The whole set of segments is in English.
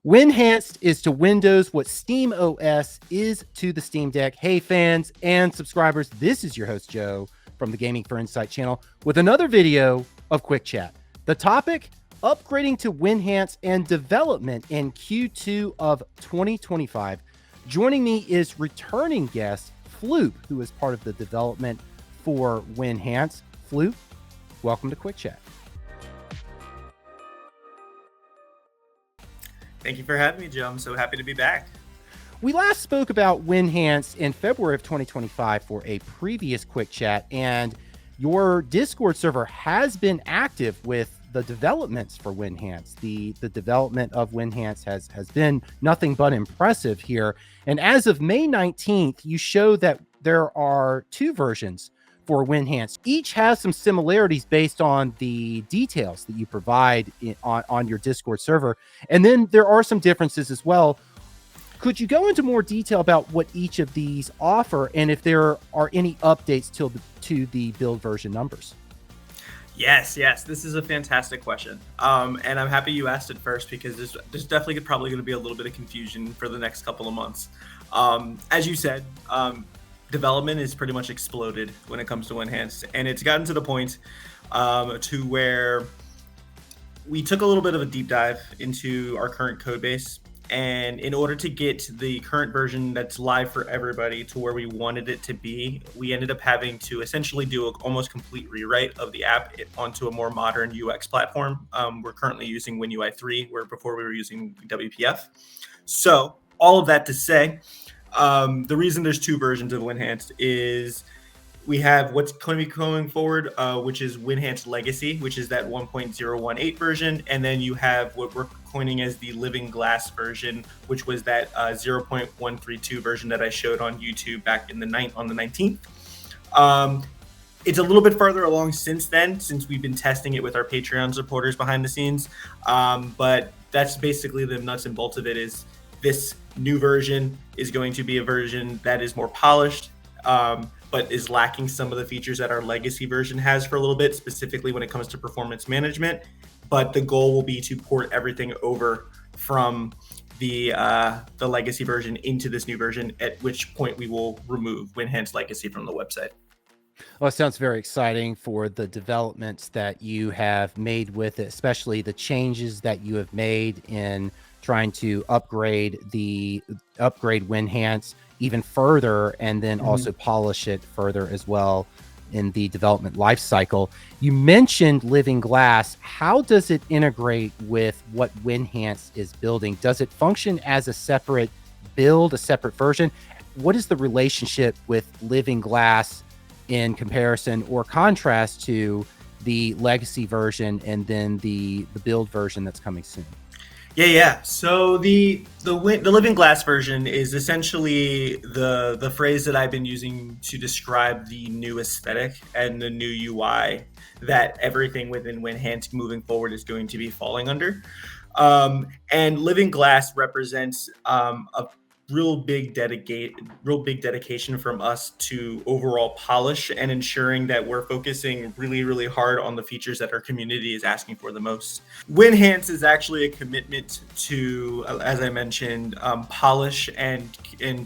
Winhanced is to Windows what Steam OS is to the Steam Deck. Hey, fans and subscribers, this is your host, Joe, from the Gaming for Insight channel with another video of Quick Chat. The topic, upgrading to Winhanced and development in Q2 of 2025. Joining me is returning guest, Floop, who is part of the development for Winhanced. Floop, welcome to Quick Chat. Thank you for having me, Joe. I'm so happy to be back. We last spoke about Winhanced in February of 2025 for a previous Quick Chat, and your Discord server has been active with the developments for Winhanced. The development of Winhanced has been nothing but impressive here. And as of May 19th, you show that there are two versions for Winhanced. Each has some similarities based on the details that you provide on your Discord server. And then there are some differences as well. Could you go into more detail about what each of these offer and if there are any updates to the build version numbers? Yes. This is a fantastic question. And I'm happy you asked it first because there's definitely probably going to be a little bit of confusion for the next couple of months. As you said, development is pretty much exploded when it comes to Winhanced, and it's gotten to the point to where we took a little bit of a deep dive into our current code base, and in order to get the current version that's live for everybody to where we wanted it to be, we ended up having to essentially do an almost complete rewrite of the app onto a more modern UX platform. We're currently using WinUI 3, where before we were using WPF. So all of that to say, the reason there's two versions of Winhanced is we have what's going to be going forward, which is Winhanced Legacy, which is that 1.018 version, and then you have what we're coining as the Living Glass version, which was that 0.132 version that I showed on YouTube back on the 19th. It's a little bit farther along since then, since we've been testing it with our Patreon supporters behind the scenes, but that's basically the nuts and bolts of it. Is this new version is going to be a version that is more polished, but is lacking some of the features that our legacy version has for a little bit, specifically when it comes to performance management. But the goal will be to port everything over from the legacy version into this new version, at which point we will remove Winhanced Legacy from the website. Well, it sounds very exciting for the developments that you have made with it, especially the changes that you have made in trying to upgrade Winhanced even further, and then also polish it further as well in the development life cycle. You mentioned Living Glass. How does it integrate with what Winhanced is building? Does it function as a separate build, a separate version? What is the relationship with Living Glass in comparison or contrast to the legacy version and then the build version that's coming soon? Yeah. So the Living Glass version is essentially the phrase that I've been using to describe the new aesthetic and the new UI that everything within Winhanced moving forward is going to be falling under. And Living Glass represents a real big dedication from us to overall polish and ensuring that we're focusing really, really hard on the features that our community is asking for the most. Winhanced is actually a commitment to, as I mentioned, polish and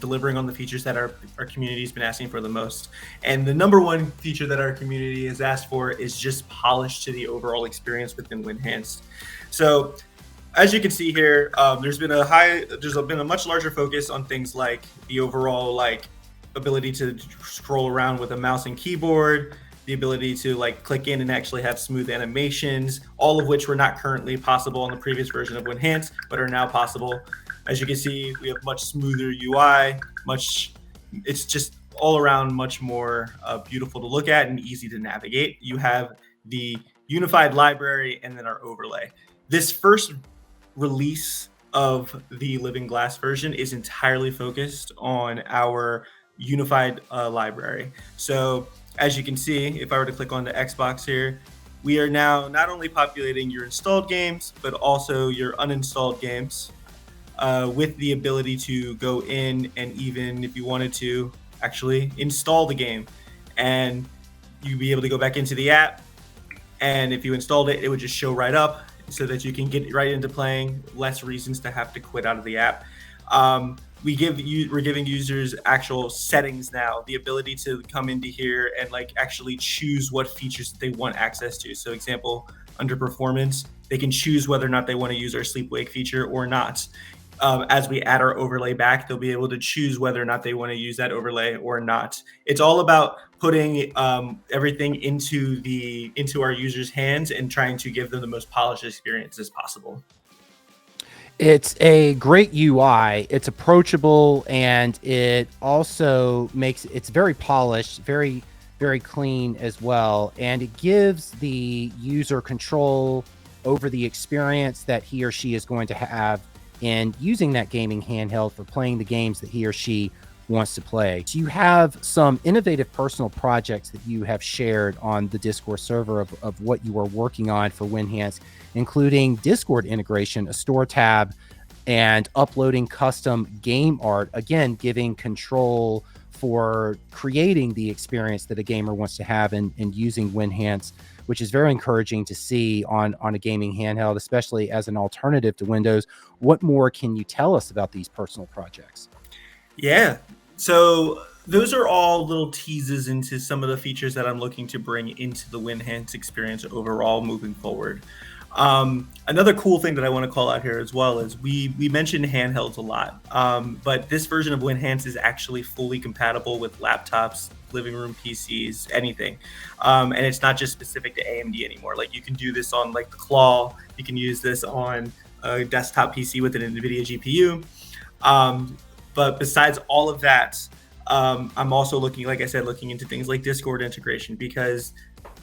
delivering on the features that our community has been asking for the most. And the number one feature that our community has asked for is just polish to the overall experience within Winhanced. So as you can see here, there's been a much larger focus on things like the overall ability to scroll around with a mouse and keyboard, the ability to click in and actually have smooth animations, all of which were not currently possible on the previous version of Winhanced, but are now possible. As you can see, we have much smoother UI, it's just all around much more beautiful to look at and easy to navigate. You have the unified library and then our overlay. This first release of the Living Glass version is entirely focused on our unified library. So as you can see, if I were to click on the Xbox here, we are now not only populating your installed games, but also your uninstalled games with the ability to go in and even if you wanted to actually install the game, and you'd be able to go back into the app, and if you installed it, it would just show right up. so that you can get right into playing, less reasons to have to quit out of the app. We're giving users actual settings now, the ability to come into here and like actually choose what features that they want access to. So example, under performance, they can choose whether or not they want to use our sleep wake feature or not. As we add our overlay back, they'll be able to choose whether or not they want to use that overlay or not. It's all about putting everything into our users' hands and trying to give them the most polished experience as possible. It's a great UI. It's approachable, and it also makes it's very polished, very, very clean as well. And it gives the user control over the experience that he or she is going to have in using that gaming handheld for playing the games that he or she wants to play. So you have some innovative personal projects that you have shared on the Discord server of what you are working on for Winhanced, including Discord integration, a store tab, and uploading custom game art, again, giving control for creating the experience that a gamer wants to have and using Winhanced, which is very encouraging to see on a gaming handheld, especially as an alternative to Windows. What more can you tell us about these personal projects? Yeah. So those are all little teases into some of the features that I'm looking to bring into the Winhanced experience overall moving forward. Another cool thing that I want to call out here as well is we mentioned handhelds a lot, but this version of Winhanced is actually fully compatible with laptops, living room PCs, anything. And it's not just specific to AMD anymore. Like you can do this on like the Claw, you can use this on a desktop PC with an NVIDIA GPU. But besides all of that, I'm also looking, like I said, looking into things like Discord integration, because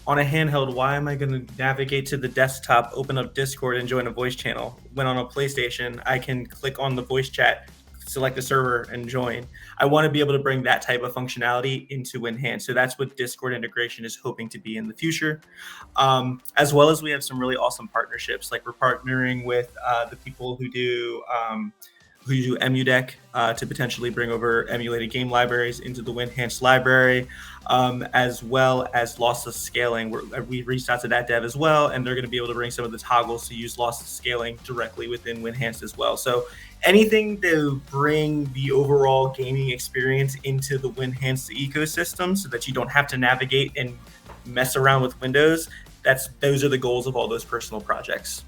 on a handheld, why am I going to navigate to the desktop, open up Discord, and join a voice channel? When on a PlayStation, I can click on the voice chat, select a server, and join. I want to be able to bring that type of functionality into Winhanced. So that's what Discord integration is hoping to be in the future. As well as we have some really awesome partnerships. Like we're partnering with the people who do EmuDeck to potentially bring over emulated game libraries into the Winhanced library, as well as lossless scaling. We reached out to that dev as well, and they're going to be able to bring some of the toggles to use lossless scaling directly within Winhanced as well. So anything to bring the overall gaming experience into the Winhanced ecosystem so that you don't have to navigate and mess around with Windows, those are the goals of all those personal projects.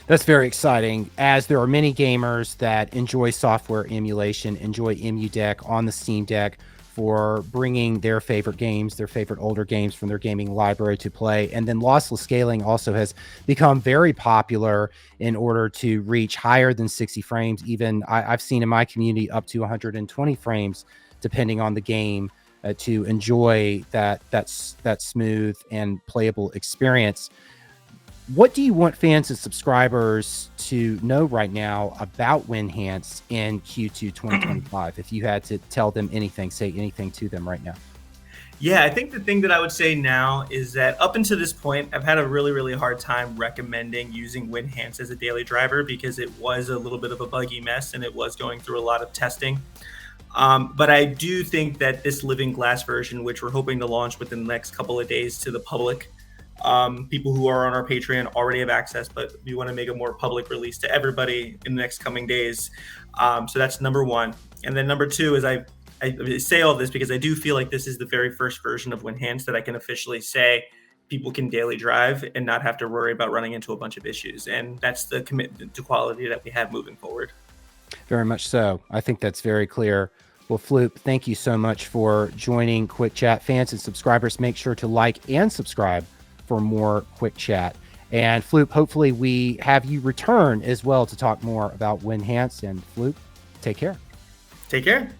That's very exciting, as there are many gamers that enjoy software emulation, enjoy EmuDeck on the Steam Deck for bringing their favorite games, their favorite older games from their gaming library to play. And then lossless scaling also has become very popular in order to reach higher than 60 frames. Even I've seen in my community up to 120 frames, depending on the game, to enjoy that smooth and playable experience. What do you want fans and subscribers to know right now about Winhanced in Q2 2025? If you had to tell them anything, say anything to them right now. Yeah, I think the thing that I would say now is that up until this point, I've had a really, really hard time recommending using Winhanced as a daily driver because it was a little bit of a buggy mess and it was going through a lot of testing. But I do think that this Living Glass version, which we're hoping to launch within the next couple of days to the public, people who are on our Patreon already have access, but we want to make a more public release to everybody in the next coming days. So that's number one. And then number two is I say all this because I do feel like this is the very first version of Winhanced that I can officially say people can daily drive and not have to worry about running into a bunch of issues. And that's the commitment to quality that we have moving forward. Very much so. I think that's very clear. Well, Floop, thank you so much for joining Quick Chat. Fans and subscribers, make sure to like and subscribe for more Quick Chat. And Floop, hopefully we have you return as well to talk more about Winhanced. And Floop, take care. Take care.